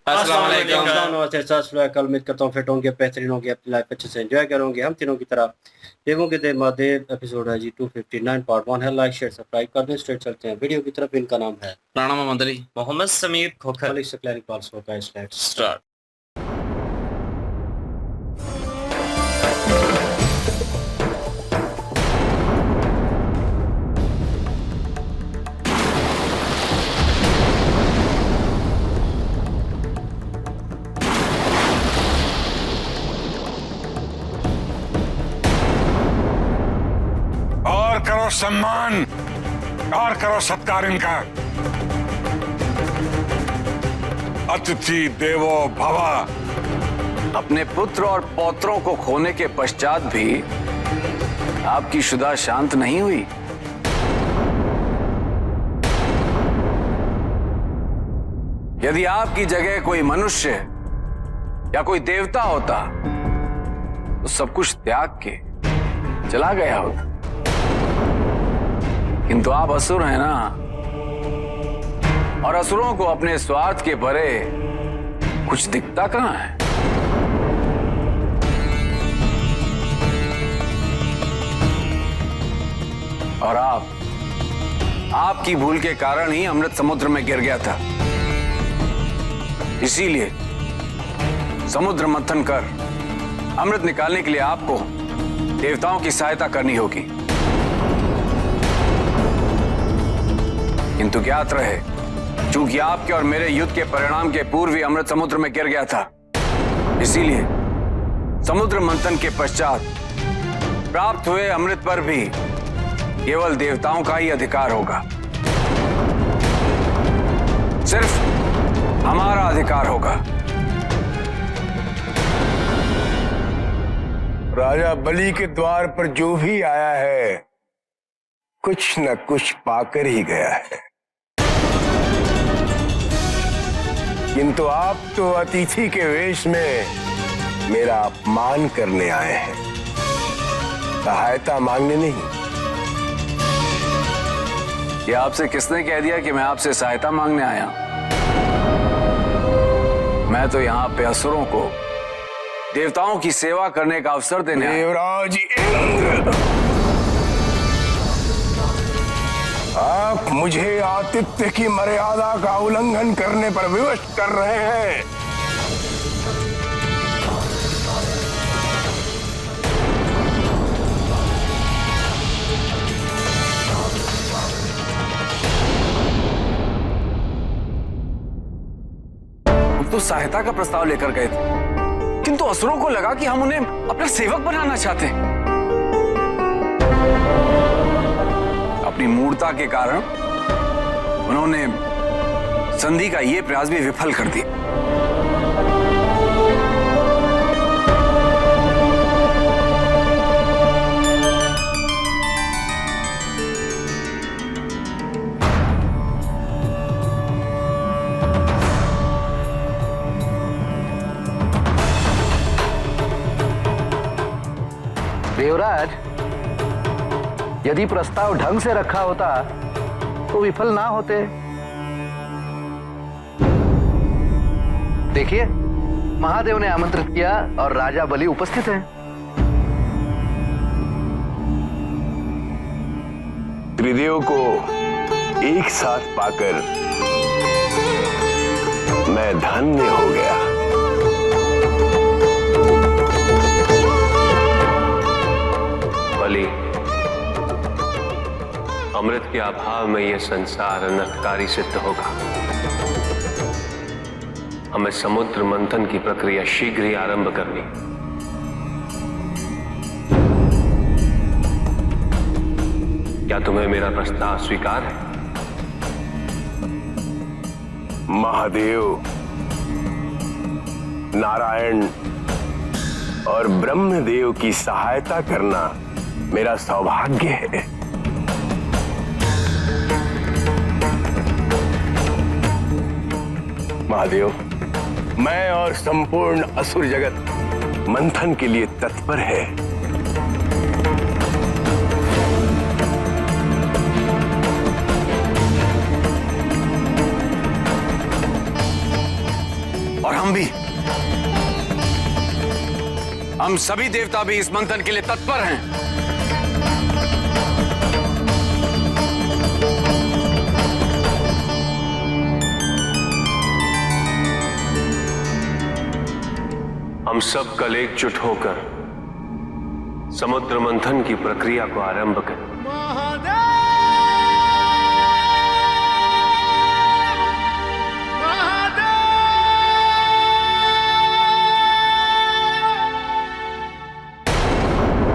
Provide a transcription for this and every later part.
अस्सलाम वालेकुम। नमस्ते, कल उम्मीद करता हूँ फिट होंगे, बेहतरीन होंगे, अपनी लाइफ अच्छे से एंजॉय करोगे। हम तीनों की तरह देवों के देव महादेव एपिसोड है जी 259 पार्ट 1 है। लाइक शेयर सब्सक्राइब कर दें। स्ट्रेट चलते हैं वीडियो की तरफ। इनका नाम है राणा मोहम्मद अली, मोहम्मद समीर खोखर। मलिक सकलैनी पाल्सो का स्टार्ट। स्टार्ट। और करो सम्मान और करो सत्कार इनका। अतिथि देवो भव। अपने पुत्र और पौत्रों को खोने के पश्चात भी आपकी शुदा शांत नहीं हुई। यदि आपकी जगह कोई मनुष्य या कोई देवता होता तो सब कुछ त्याग के चला गया होता, किंतु आप असुर हैं ना, और असुरों को अपने स्वार्थ के परे कुछ दिखता कहां है। और आपकी भूल के कारण ही अमृत समुद्र में गिर गया था। इसीलिए समुद्र मंथन कर अमृत निकालने के लिए आपको देवताओं की सहायता करनी होगी। किंतु ज्ञात रहे, चूंकि आपके और मेरे युद्ध के परिणाम के पूर्व ही अमृत समुद्र में गिर गया था, इसीलिए समुद्र मंथन के पश्चात प्राप्त हुए अमृत पर भी केवल देवताओं का ही अधिकार होगा। सिर्फ हमारा अधिकार होगा। राजा बलि के द्वार पर जो भी आया है कुछ न कुछ पाकर ही गया है, किंतु आप तो अतिथि के वेश में मेरा अपमान करने आए हैं, सहायता मांगने नहीं। ये आपसे किसने कह दिया कि मैं आपसे सहायता मांगने आया? मैं तो यहाँ पे असुरों को देवताओं की सेवा करने का अवसर देने आया। देवराज इंद्र, आप मुझे आतिथ्य की मर्यादा का उल्लंघन करने पर विवश कर रहे हैं। हम तो सहायता का प्रस्ताव लेकर गए थे, किंतु असुरों को लगा कि हम उन्हें अपना सेवक बनाना चाहते हैं। अपनी मूर्खता के कारण उन्होंने संधि का यह प्रयास भी विफल कर दिया। देवराज, यदि प्रस्ताव ढंग से रखा होता तो विफल ना होते। देखिए, महादेव ने आमंत्रित किया और राजा बलि उपस्थित हैं। त्रिदेव को एक साथ पाकर मैं धन्य हो गया। बलि, अमृत के अभाव में यह संसार अनर्थकारी सिद्ध होगा। हमें समुद्र मंथन की प्रक्रिया शीघ्र ही आरंभ करनी। क्या तुम्हें मेरा प्रस्ताव स्वीकार है? महादेव, नारायण और ब्रह्मदेव की सहायता करना मेरा सौभाग्य है। महादेव, मैं और संपूर्ण असुर जगत मंथन के लिए तत्पर है। हम भी, हम सभी देवता भी इस मंथन के लिए तत्पर हैं। हम सब कल एकजुट होकर समुद्र मंथन की प्रक्रिया को आरंभ करें।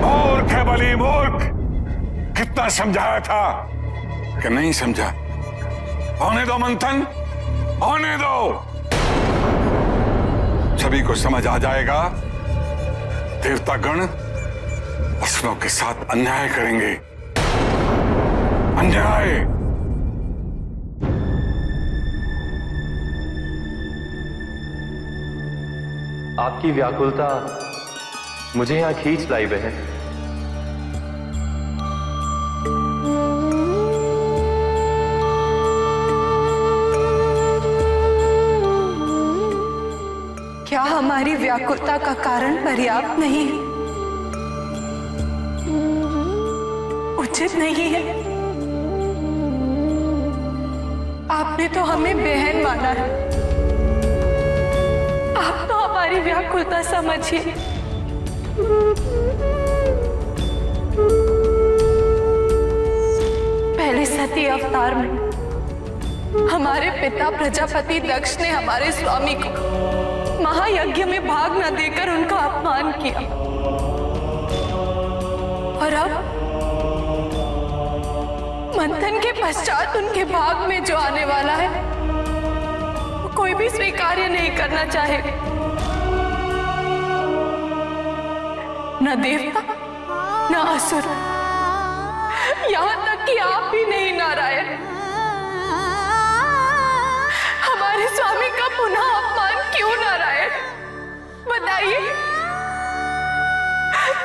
मूर्ख है बलि, मूर्ख। कितना समझाया था कि नहीं समझा। होने दो मंथन, होने दो। सभी को समझ आ जाएगा देवतागण असुरों के साथ अन्याय करेंगे। अन्याय। आपकी व्याकुलता मुझे यहां खींच लाई बहन। क्या हमारी व्याकुलता का कारण पर्याप्त नहीं है, उचित नहीं है? आपने तो हमें बहन माना है, आप तो हमारी व्याकुलता समझिए। पहले सती अवतार में हमारे पिता प्रजापति दक्ष ने हमारे स्वामी को महायज्ञ में भाग न देकर उनका अपमान किया, और अब मंथन के पश्चात उनके भाग में जो आने वाला है वो कोई भी स्वीकार्य नहीं करना चाहेगा। न देवता न असुर, यहां तक कि आप भी नहीं नारायण। हमारे स्वामी का पुनः अपमान क्यों नारायण, बताइए।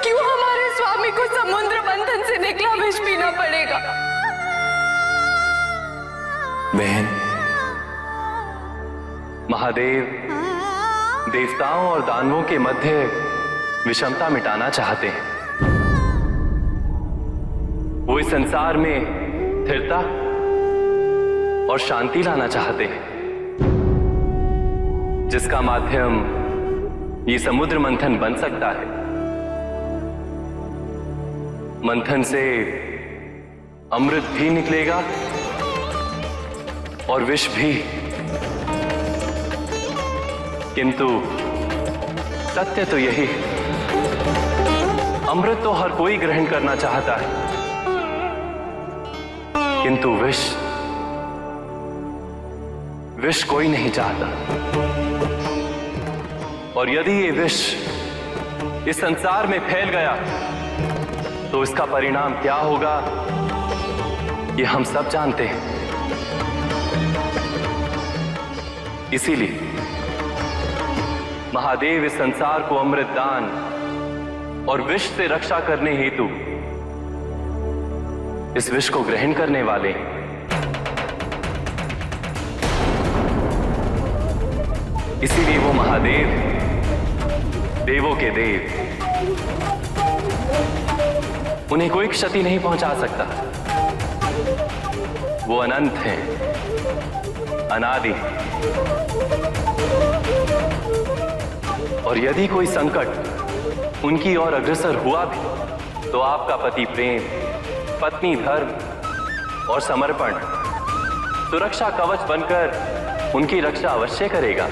क्यों हमारे स्वामी को समुद्र मंथन से निकला विष पीना पड़ेगा? बहन, महादेव देवताओं और दानवों के मध्य विषमता मिटाना चाहते हैं। वो इस संसार में स्थिरता और शांति लाना चाहते हैं, जिसका माध्यम ये समुद्र मंथन बन सकता है। मंथन से अमृत भी निकलेगा और विष भी, किंतु सत्य तो यही है, अमृत तो हर कोई ग्रहण करना चाहता है, किंतु विष कोई नहीं चाहता। और यदि ये विष इस संसार में फैल गया तो इसका परिणाम क्या होगा ये हम सब जानते हैं। इसीलिए महादेव इस संसार को अमृत दान और विष से रक्षा करने हेतु इस विष को ग्रहण करने वाले हैं। इसीलिए वो महादेव देवों के देव, उन्हें कोई क्षति नहीं पहुंचा सकता। वो अनंत हैं, अनादि। और यदि कोई संकट उनकी ओर अग्रसर हुआ भी तो आपका पति प्रेम, पत्नी धर्म और समर्पण सुरक्षा कवच बनकर उनकी रक्षा अवश्य करेगा।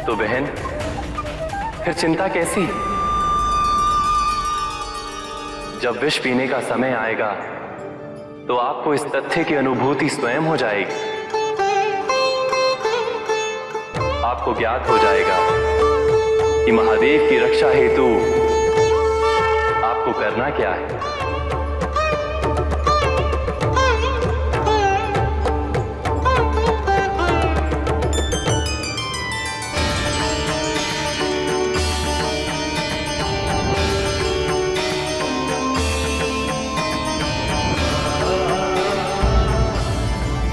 तो बहन, फिर चिंता कैसी? जब विष पीने का समय आएगा तो आपको इस तथ्य की अनुभूति स्वयं हो जाएगी। आपको ज्ञात हो जाएगा कि महादेव की रक्षा हेतु आपको करना क्या है।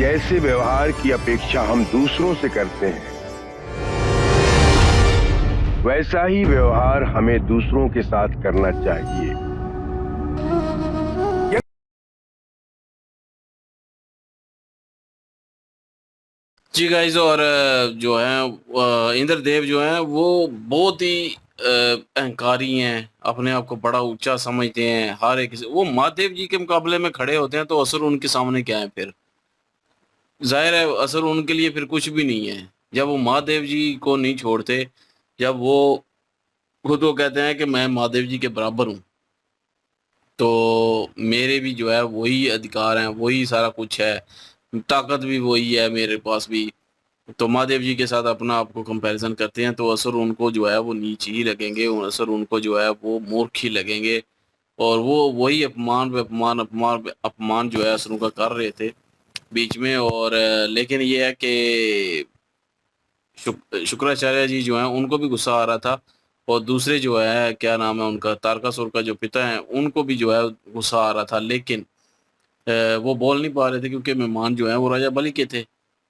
जैसे व्यवहार की अपेक्षा हम दूसरों से करते हैं, वैसा ही व्यवहार हमें दूसरों के साथ करना चाहिए। जी गाइस, और जो है इंद्रदेव जो है वो बहुत ही अहंकारी हैं, अपने आप को बड़ा ऊंचा समझते हैं। हर एक वो महादेव जी के मुकाबले में खड़े होते हैं तो असुर उनके सामने क्या है? फिर जाहिर है असुर उनके लिए फिर कुछ भी नहीं है। जब वो महादेव जी को नहीं छोड़ते, जब वो खुद वो कहते हैं कि मैं महादेव जी के बराबर हूँ, तो मेरे भी जो है वही अधिकार हैं, वही सारा कुछ है, ताकत भी वही है मेरे पास भी। तो महादेव जी के साथ अपना आपको कंपैरिजन करते हैं तो असुर उनको जो है वो नीच ही लगेंगे, असुर उनको जो है वो मूर्ख ही लगेंगे। और वो वही अपमान पे अपमान अपमान पे अपमान जो है असुरों का कर रहे थे बीच में। और लेकिन ये है कि शुक्राचार्य जी जो हैं उनको भी गुस्सा आ रहा था, और दूसरे जो है क्या नाम है उनका, तारकासुर का जो पिता है, उनको भी जो है गुस्सा आ रहा था। लेकिन वो बोल नहीं पा रहे थे क्योंकि मेहमान जो है वो राजा बलि के थे।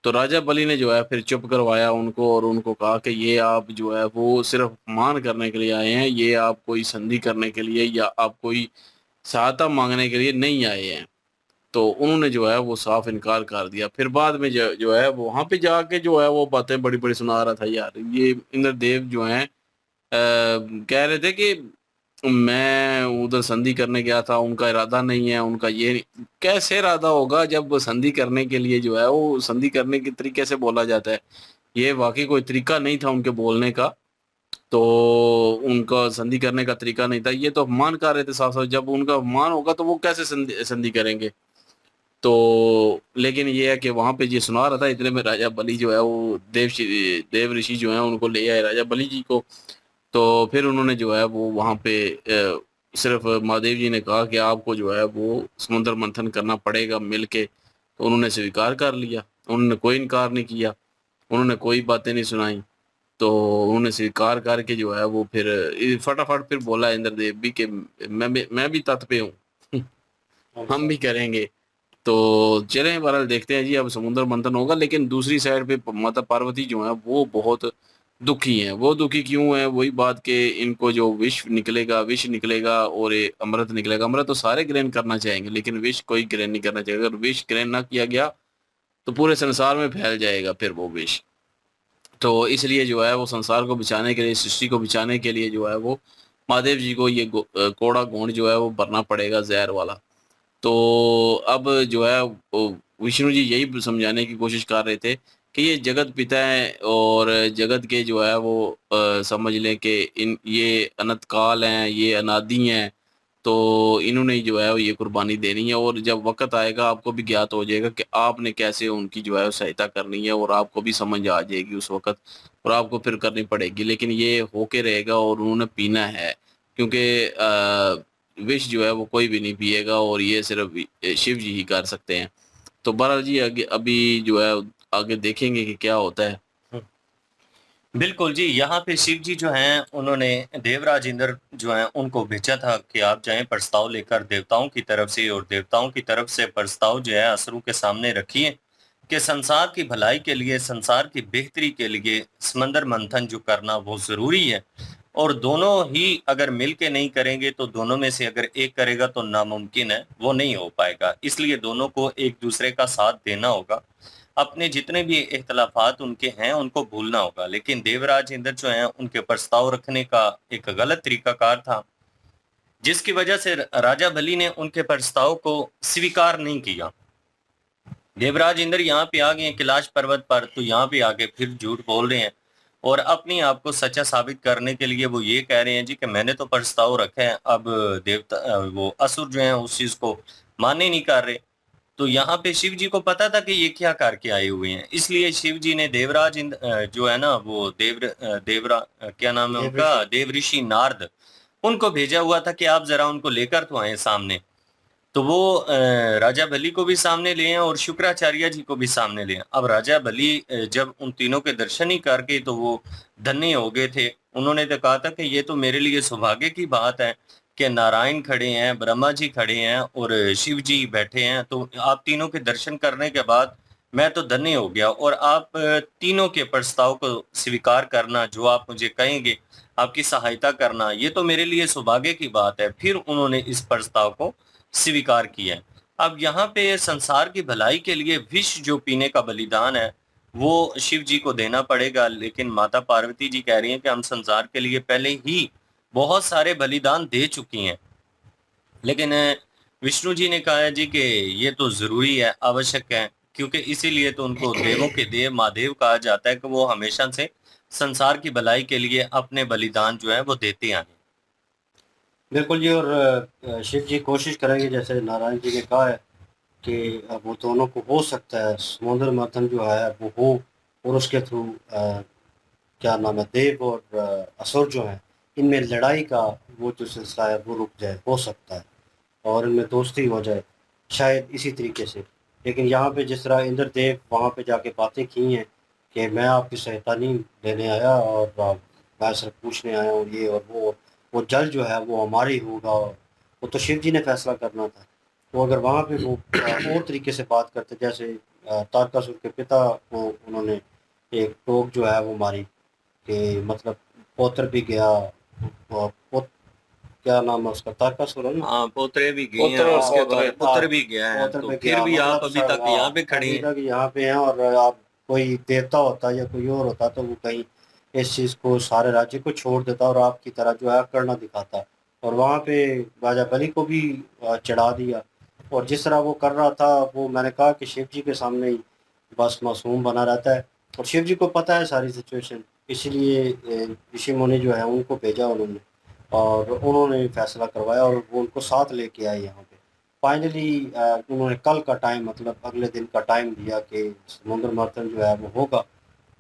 तो राजा बलि ने जो है फिर चुप करवाया उनको और उनको कहा कि ये आप जो है वो सिर्फ अपमान करने के लिए आए हैं, ये आप कोई संधि करने के लिए या आप कोई सहायता मांगने के लिए नहीं आए हैं। तो उन्होंने जो है वो साफ इनकार कर दिया। फिर बाद में जो है वो वहां पे जाके जो है वो बातें बड़ी बड़ी सुना रहा था। यार ये इंद्रदेव जो हैं कह रहे थे कि मैं उधर संधि करने गया था, उनका इरादा नहीं है, उनका ये नहीं। कैसे इरादा होगा जब संधि करने के लिए जो है वो संधि करने के तरीके से बोला जाता है? ये वाकई कोई तरीका नहीं था उनके बोलने का, तो उनका संधि करने का तरीका नहीं था। ये तो अपमान कर रहे थे साफ साफ। जब उनका अपमान होगा तो वो कैसे संधि करेंगे? तो लेकिन ये है कि वहां पे ये सुना रहा था, इतने में राजा बलि जो है वो देव ऋषि जो है उनको ले आए राजा बलि जी को। तो फिर उन्होंने जो है वो वहां पे सिर्फ महादेव जी ने कहा कि आपको जो है वो समुद्र मंथन करना पड़ेगा मिल के। तो उन्होंने स्वीकार कर लिया, उन्होंने कोई इनकार नहीं किया, उन्होंने कोई बातें नहीं सुनाई। तो उन्होंने स्वीकार करके जो है वो फिर फटाफट फिर बोला इंद्रदेव भी कि मैं भी तत् पे हूँ हम भी करेंगे। तो चलें बहरहाल देखते हैं जी, अब समुद्र मंथन होगा। लेकिन दूसरी साइड पे माता पार्वती जो है वो बहुत दुखी हैं। वो दुखी क्यों है? वही बात कि इनको जो विष निकलेगा और ये अमृत निकलेगा। अमृत तो सारे ग्रहण करना चाहेंगे लेकिन विष कोई ग्रहण नहीं करना चाहेगा। अगर विष ग्रहण ना किया गया तो पूरे संसार में फैल जाएगा फिर वो विष। तो इसलिए जो है वो संसार को बचाने के लिए, सृष्टि को बचाने के लिए जो है वो महादेव जी को ये कोड़ा घोंट जो है वो भरना पड़ेगा जहर वाला। तो अब जो है विष्णु जी यही समझाने की कोशिश कर रहे थे कि ये जगत पिता है और जगत के जो है वो समझ लें कि इन ये अनंत काल हैं, ये अनादि हैं। तो इन्होंने जो है ये कुर्बानी देनी है और जब वक्त आएगा आपको भी ज्ञात हो जाएगा कि आपने कैसे उनकी जो है सहायता करनी है और आपको भी समझ आ जाएगी उस वक्त और आपको फिर करनी पड़ेगी। लेकिन ये होके रहेगा और उन्होंने पीना है क्योंकि विष जो है वो कोई भी नहीं पिएगा और ये सिर्फ शिव जी ही कर सकते हैं। तो बहरहाल जी आगे अभी जो है आगे देखेंगे कि क्या होता है। बिल्कुल जी, यहाँ पे शिव जी जो हैं उन्होंने देवराज इंद्र जो हैं उनको भेजा था कि आप जाएं प्रस्ताव लेकर देवताओं की तरफ से, और देवताओं की तरफ से प्रस्ताव जो है असुरों के सामने रखिए कि संसार की भलाई के लिए, संसार की बेहतरी के लिए समंदर मंथन जो करना वो जरूरी है। और दोनों ही अगर मिल के नहीं करेंगे तो दोनों में से अगर एक करेगा तो नामुमकिन है, वो नहीं हो पाएगा। इसलिए दोनों को एक दूसरे का साथ देना होगा। अपने जितने भी इख्तलाफात उनके हैं उनको भूलना होगा। लेकिन देवराज इंद्र जो हैं उनके प्रस्ताव रखने का एक गलत तरीकाकार था, जिसकी वजह से राजा बलि ने उनके प्रस्ताव को स्वीकार नहीं किया। देवराज इंद्र यहाँ पे आ गए कैलाश पर्वत पर, तो यहाँ पे आके फिर झूठ बोल रहे हैं और अपनी आप को सच्चा साबित करने के लिए वो ये कह रहे हैं जी कि मैंने तो प्रस्ताव रखे हैं। अब देवता वो असुर जो हैं उस चीज को माने नहीं कर रहे। तो यहाँ पे शिव जी को पता था कि ये क्या करके आए हुए हैं, इसलिए शिव जी ने देवराज जो है ना वो क्या नाम है उनका, देव ऋषि नारद, उनको भेजा हुआ था कि आप जरा उनको लेकर तो आए सामने। तो वो राजा बलि को भी सामने ले आए और शुक्राचार्य जी को भी सामने ले आए। अब राजा बलि जब उन तीनों के दर्शन ही करके तो वो धन्य हो गए थे। उन्होंने तो कहा था कि ये तो मेरे लिए सौभाग्य की बात है कि नारायण खड़े हैं, ब्रह्मा जी खड़े हैं और शिव जी बैठे हैं। तो आप तीनों के दर्शन करने के बाद मैं तो धन्य हो गया। और आप तीनों के प्रस्ताव को स्वीकार करना, जो आप मुझे कहेंगे, आपकी सहायता करना, ये तो मेरे लिए सौभाग्य की बात है। फिर उन्होंने इस प्रस्ताव को स्वीकार किया। अब यहाँ पे संसार की भलाई के लिए विष जो पीने का बलिदान है वो शिव जी को देना पड़ेगा, लेकिन माता पार्वती जी कह रही हैं कि हम संसार के लिए पहले ही बहुत सारे बलिदान दे चुकी हैं। लेकिन विष्णु जी ने कहा है जी कि ये तो जरूरी है, आवश्यक है, क्योंकि इसीलिए तो उनको देवों के देव महादेव कहा जाता है कि वो हमेशा से संसार की भलाई के लिए अपने बलिदान जो है वो देते आए हैं। बिल्कुल जी। और शिव जी कोशिश करेंगे, जैसे नारायण जी ने कहा है कि वो दोनों को हो सकता है समुद्र मंथन जो है वो हो, और उसके थ्रू क्या नाम है, देव और असुर जो हैं इनमें लड़ाई का वो जो सिलसिला है वो रुक जाए, हो सकता है, और इनमें दोस्ती हो जाए शायद इसी तरीके से। लेकिन यहाँ पे जिस तरह इंद्रदेव वहाँ पे जाके बातें की हैं कि मैं आपकी सहायता नहीं लेने आया, और मैं सिर्फ पूछने आया हूँ ये और वो जल जो है वो हमारा ही होगा, वो तो शिव जी ने फैसला करना था। तो अगर वहाँ पे वो और तरीके से बात करते, जैसे तारकासुर के पिता को उन्होंने एक टोक जो है वो मारी कि मतलब पौत्र भी गया, क्या नाम है उसका, तारकासुर है ना? हाँ, पोतरे भी गए हैं, पोतर और उसके पोतरे। बाद पुत्र भी गया है, पौत्र तो पे फिर गया, भी आप मतलब अभी तक यहाँ पे खड़े अभी हैं। तक यहाँ पे हैं। और आप कोई देवता होता या कोई और होता तो वो कहीं इस चीज़ को, सारे राज्य को छोड़ देता और आपकी तरह जो है करना दिखाता, और वहाँ पे राजा बलि को भी चढ़ा दिया। और जिस तरह वो कर रहा था, वो मैंने कहा कि शिव जी के सामने ही बस मासूम बना रहता है, और शिव जी को पता है सारी सिचुएशन, इसलिए ऋषि मुनि जो है उनको भेजा उन्होंने, और उन्होंने फैसला करवाया और वो उनको साथ लेके आए यहाँ पे। फाइनली उन्होंने कल का टाइम, मतलब अगले दिन का टाइम दिया कि समुद्र मंथन जो है वो होगा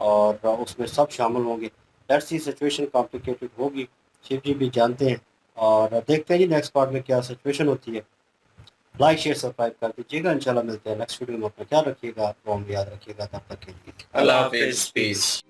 और उसमें सब शामिल होंगे। लेट्स सी, सिचुएशन कॉम्प्लिकेटेड होगी, शिव जी भी जानते हैं, और देखते हैं जी नेक्स्ट पार्ट में क्या सिचुएशन होती है। लाइक शेयर सब्सक्राइब कर दीजिएगा। इंशाल्लाह मिलते हैं नेक्स्ट वीडियो में। अपना ख्याल रखिएगा, आप याद रखिएगा। तब तक के लिए अल्लाह हाफिज, पीस।